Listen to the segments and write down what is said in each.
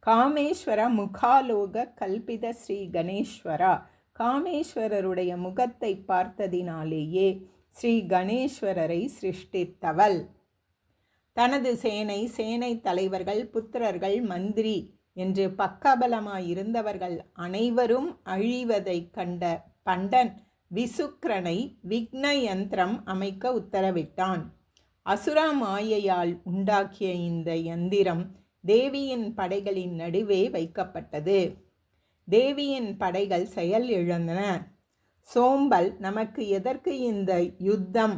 காமேஸ்வர முகாலோக கல்பித ஸ்ரீ கணேஸ்வரா. காமேஸ்வரருடைய முகத்தை பார்த்ததினாலேயே ஸ்ரீ கணேஸ்வரரை சிருஷ்டித்தவள். தனது சேனை தலைவர்கள், புத்திரர்கள், மந்திரி என்று பக்கபலமாயிருந்தவர்கள் அனைவரும் அழிவதை கண்ட பண்டன் விசுக்கிரனை விக்ன யந்திரம் அமைக்க உத்தரவிட்டான். அசுரா மாயையால் உண்டாக்கிய இந்த யந்திரம் தேவியின் படைகளின் நடுவே வைக்கப்பட்டது. தேவியின் படைகள் செயல் இழந்தன. சோம்பல், நமக்கு எதற்கு இந்த யுத்தம்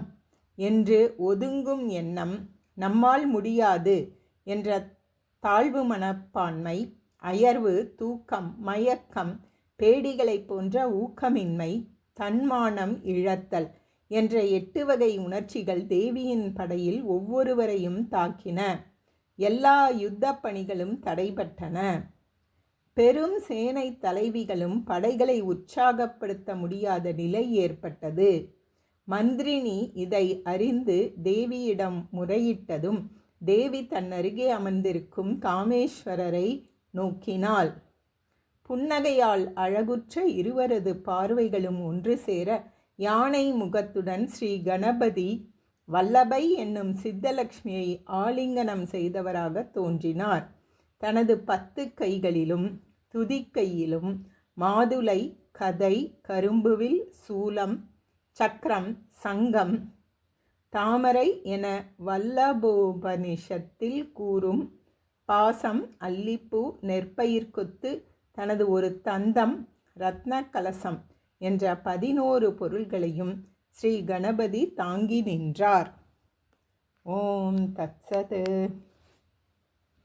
என்று ஒதுங்கும் எண்ணம், நம்மால் முடியாது என்ற தாழ்வு மனப்பான்மை, அயர்வு, தூக்கம், மயக்கம், பேடிகளை போன்ற ஊக்கமின்மை, தன்மானம் இழத்தல் என்ற 8 வகை உணர்ச்சிகள் தேவியின் படையில் ஒவ்வொருவரையும் தாக்கின. எல்லா யுத்த பணிகளும் தடைபட்டன. பெரும் சேனை தலைவிகளும் படைகளை உற்சாகப்படுத்த முடியாத நிலை ஏற்பட்டது. மந்திரினி இதை அறிந்து தேவியிடம் முறையிட்டதும் தேவி தன்னருகே அமர்ந்திருக்கும் காமேஸ்வரரை நோக்கினாள். புன்னகையால் அழகுற்ற இருவரது பார்வைகளும் ஒன்று சேர யானை முகத்துடன் ஸ்ரீ கணபதி வல்லபை என்னும் சித்தலக்ஷ்மியை ஆலிங்கனம் செய்தவராக தோன்றினார். தனது 10 கைகளிலும் துதிக்கையிலும் மாதுளை, கதை, கரும்புவில், சூலம், சக்கரம், சங்கம், தாமரை என வல்லபோபனிஷத்தில் கூறும் பாசம், அல்லிப்பூ, நெற்பயிர்கொத்து, தனது ஒரு தந்தம், ரத்ன கலசம் என்ற 11 பொருள்களையும் ஸ்ரீ கணபதி தாங்கி நின்றார். ஓம் தத்சத்.